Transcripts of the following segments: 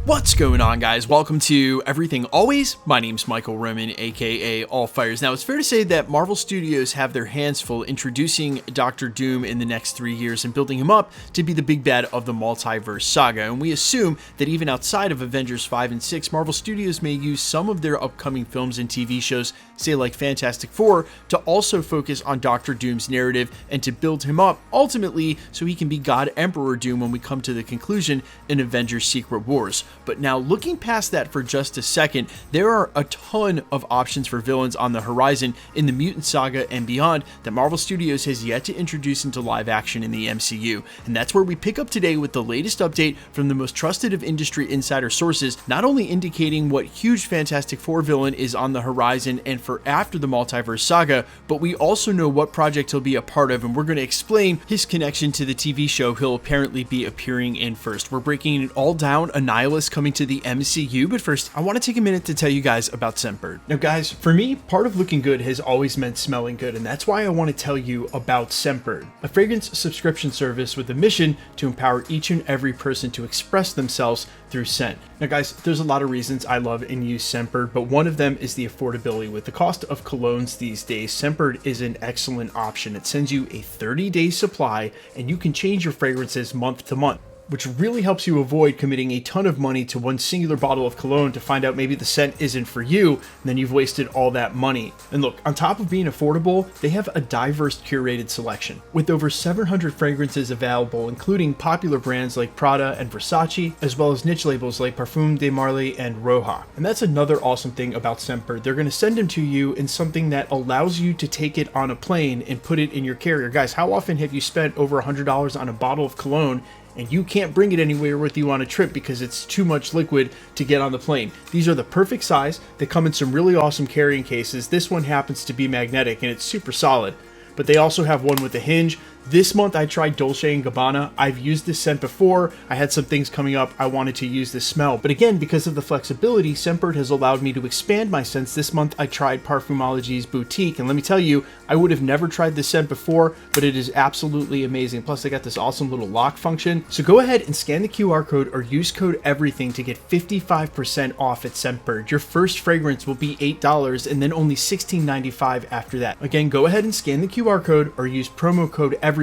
What's going on, guys? Welcome to Everything Always. My name's Michael Roman, aka All Fires. Now, it's fair to say that Marvel Studios have their hands full introducing Doctor Doom in the next 3 years and building him up to be the big bad of the Multiverse Saga. And we assume that even outside of Avengers 5 and 6, Marvel Studios may use some of their upcoming films and TV shows, say like Fantastic Four, to also focus on Doctor Doom's narrative and to build him up ultimately so he can be God Emperor Doom when we come to the conclusion in Avengers Secret Wars. But now, looking past that for just a second, there are a ton of options for villains on the horizon in the Mutant Saga and beyond that Marvel Studios has yet to introduce into live action in the MCU. And that's where we pick up today with the latest update from the most trusted of industry insider sources, not only indicating what huge Fantastic Four villain is on the horizon and for after the Multiverse Saga, but we also know what project he'll be a part of, and we're going to explain his connection to the TV show he'll apparently be appearing in first. We're breaking it all down, Annihilus coming to the MCU, but first, I want to take a minute to tell you guys about Scentbird. Now guys, for me, part of looking good has always meant smelling good, and that's why I want to tell you about Scentbird, a fragrance subscription service with a mission to empower each and every person to express themselves through scent. Now guys, there's a lot of reasons I love and use Scentbird, but one of them is the affordability. With the cost of colognes these days, Scentbird is an excellent option. It sends you a 30-day supply, and you can change your fragrances month to month, which really helps you avoid committing a ton of money to one singular bottle of cologne to find out maybe the scent isn't for you, and then you've wasted all that money. And look, on top of being affordable, they have a diverse curated selection, with over 700 fragrances available, including popular brands like Prada and Versace, as well as niche labels like Parfum de Marly and Roja. And that's another awesome thing about Scentbird. They're going to send them to you in something that allows you to take it on a plane and put it in your carrier. Guys, how often have you spent over $100 on a bottle of cologne and you can't bring it anywhere with you on a trip because it's too much liquid to get on the plane? These are the perfect size. They come in some really awesome carrying cases. This one happens to be magnetic and it's super solid, but they also have one with a hinge. This month I tried Dolce & Gabbana. I've used this scent before. I had some things coming up. I wanted to use this smell. But again, because of the flexibility, Scentbird has allowed me to expand my scents. This month I tried Parfumology's Boutique, and let me tell you, I would have never tried this scent before, but it is absolutely amazing. Plus they got this awesome little lock function. So go ahead and scan the QR code or use code EVERYTHING to get 55% off at Scentbird. Your first fragrance will be $8 and then only $16.95 after that. Again, go ahead and scan the QR code or use promo code EVERYTHING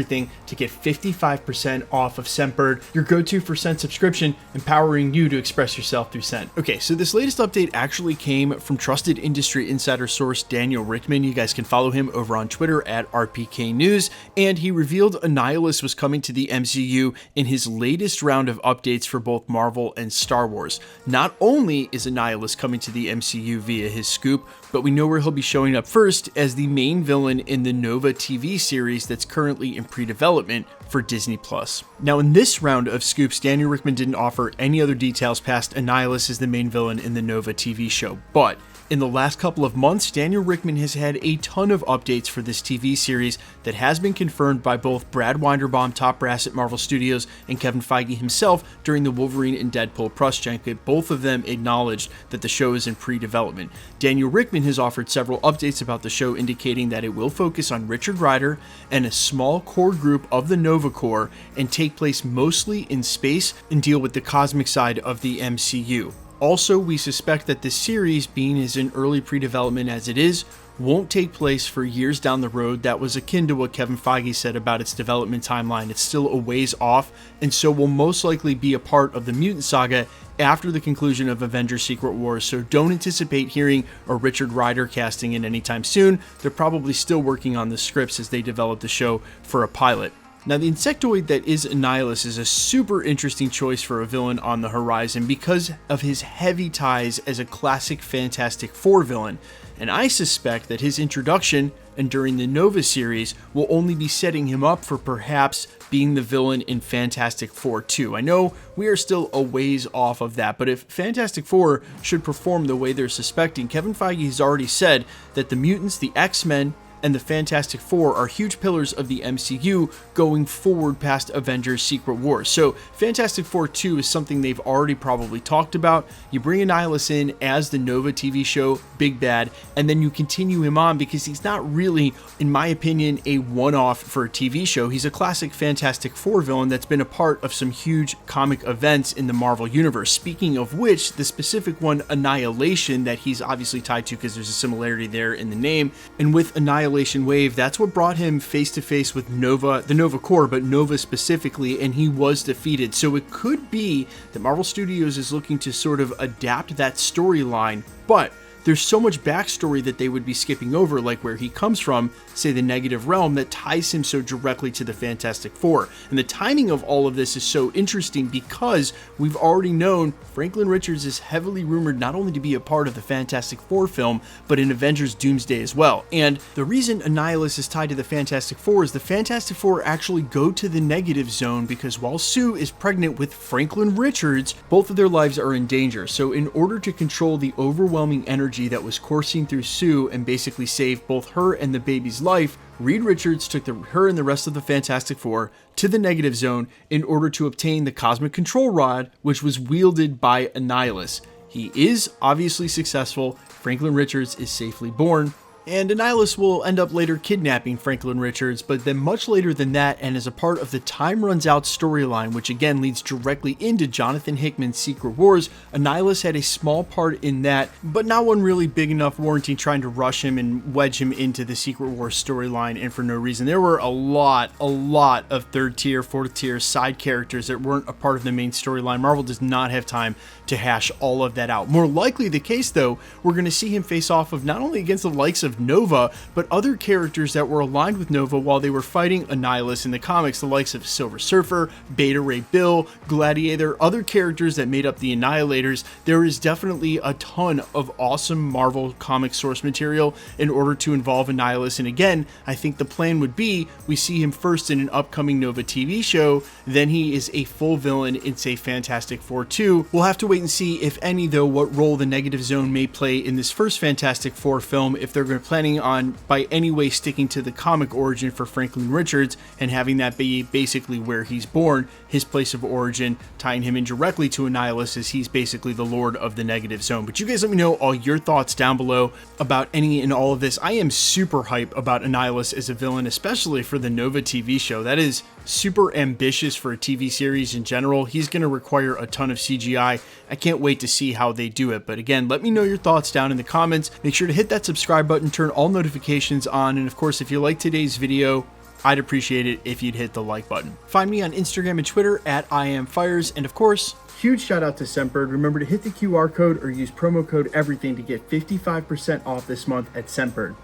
to get 55% off of Scentbird, your go-to for scent subscription, empowering you to express yourself through scent. Okay, so this latest update actually came from trusted industry insider source Daniel Richtman. You guys can follow him over on Twitter at RPK News, and he revealed Annihilus was coming to the MCU in his latest round of updates for both Marvel and Star Wars. Not only is Annihilus coming to the MCU via his scoop, but we know where he'll be showing up first as the main villain in the Nova TV series that's currently in pre-development for Disney+. Now, in this round of scoops, Daniel Richtman didn't offer any other details past Annihilus as the main villain in the Nova TV show, but in the last couple of months, Daniel Richtman has had a ton of updates for this TV series that has been confirmed by both Brad Winderbaum, top brass at Marvel Studios, and Kevin Feige himself during the Wolverine and Deadpool press junket. Both of them acknowledged that the show is in pre-development. Daniel Richtman has offered several updates about the show, indicating that it will focus on Richard Rider and a small core group of the Nova Corps and take place mostly in space and deal with the cosmic side of the MCU. Also, we suspect that this series, being as in early pre-development as it is, won't take place for years down the road. That was akin to what Kevin Feige said about its development timeline. It's still a ways off, and so will most likely be a part of the Mutant Saga after the conclusion of Avengers Secret Wars, so don't anticipate hearing a Richard Rider casting in anytime soon. They're probably still working on the scripts as they develop the show for a pilot. Now, the insectoid that is Annihilus is a super interesting choice for a villain on the horizon because of his heavy ties as a classic Fantastic Four villain, and I suspect that his introduction and during the Nova series will only be setting him up for perhaps being the villain in Fantastic Four 2. I know we are still a ways off of that, but if Fantastic Four should perform the way they're suspecting, Kevin Feige has already said that the mutants, the X-Men, and the Fantastic Four are huge pillars of the MCU going forward past Avengers Secret Wars. So Fantastic Four 2 is something they've already probably talked about. You bring Annihilus in as the Nova TV show big bad, and then you continue him on because he's not really, in my opinion, a one-off for a TV show. He's a classic Fantastic Four villain that's been a part of some huge comic events in the Marvel Universe. Speaking of which, the specific one, Annihilation, that he's obviously tied to because there's a similarity there in the name, and with Annihilation Wave, that's what brought him face to face with Nova, the Nova Corps, but Nova specifically, and he was defeated. So it could be that Marvel Studios is looking to sort of adapt that storyline, but there's so much backstory that they would be skipping over, like where he comes from, say the Negative Realm, that ties him so directly to the Fantastic Four. And the timing of all of this is so interesting because we've already known Franklin Richards is heavily rumored not only to be a part of the Fantastic Four film, but in Avengers Doomsday as well. And the reason Annihilus is tied to the Fantastic Four is the Fantastic Four actually go to the Negative Zone because while Sue is pregnant with Franklin Richards, both of their lives are in danger. So in order to control the overwhelming energy that was coursing through Sue and basically save both her and the baby's life, Reed Richards took her and the rest of the Fantastic Four to the Negative Zone in order to obtain the Cosmic Control Rod, which was wielded by Annihilus. He is obviously successful. Franklin Richards is safely born, and Annihilus will end up later kidnapping Franklin Richards, but then much later than that, and as a part of the Time Runs Out storyline, which again leads directly into Jonathan Hickman's Secret Wars, Annihilus had a small part in that, but not one really big enough warranting trying to rush him and wedge him into the Secret Wars storyline, and for no reason. There were a lot of third tier, fourth tier side characters that weren't a part of the main storyline. Marvel does not have time to hash all of that out. More likely the case though, we're going to see him face off of not only against the likes of Nova, but other characters that were aligned with Nova while they were fighting Annihilus in the comics, the likes of Silver Surfer, Beta Ray Bill, Gladiator, other characters that made up the Annihilators. There is definitely a ton of awesome Marvel comic source material in order to involve Annihilus, and again, I think the plan would be we see him first in an upcoming Nova TV show, then he is a full villain in, say, Fantastic Four 2. We'll have to wait and see, if any though, what role the Negative Zone may play in this first Fantastic Four film, if they're planning on by any way sticking to the comic origin for Franklin Richards and having that be basically where he's born, his place of origin, tying him in directly to Annihilus as he's basically the Lord of the Negative Zone. But you guys let me know all your thoughts down below about any and all of this. I am super hype about Annihilus as a villain, especially for the Nova TV show. That is super ambitious for a TV series in general. He's going to require a ton of CGI. I can't wait to see how they do it. But again, let me know your thoughts down in the comments. Make sure to hit that subscribe button, turn all notifications on, and of course, if you like today's video, I'd appreciate it if you'd hit the like button. Find me on Instagram and Twitter at IamFires, and of course, huge shout out to Scentbird. Remember to hit the QR code or use promo code everything to get 55% off this month at Scentbird.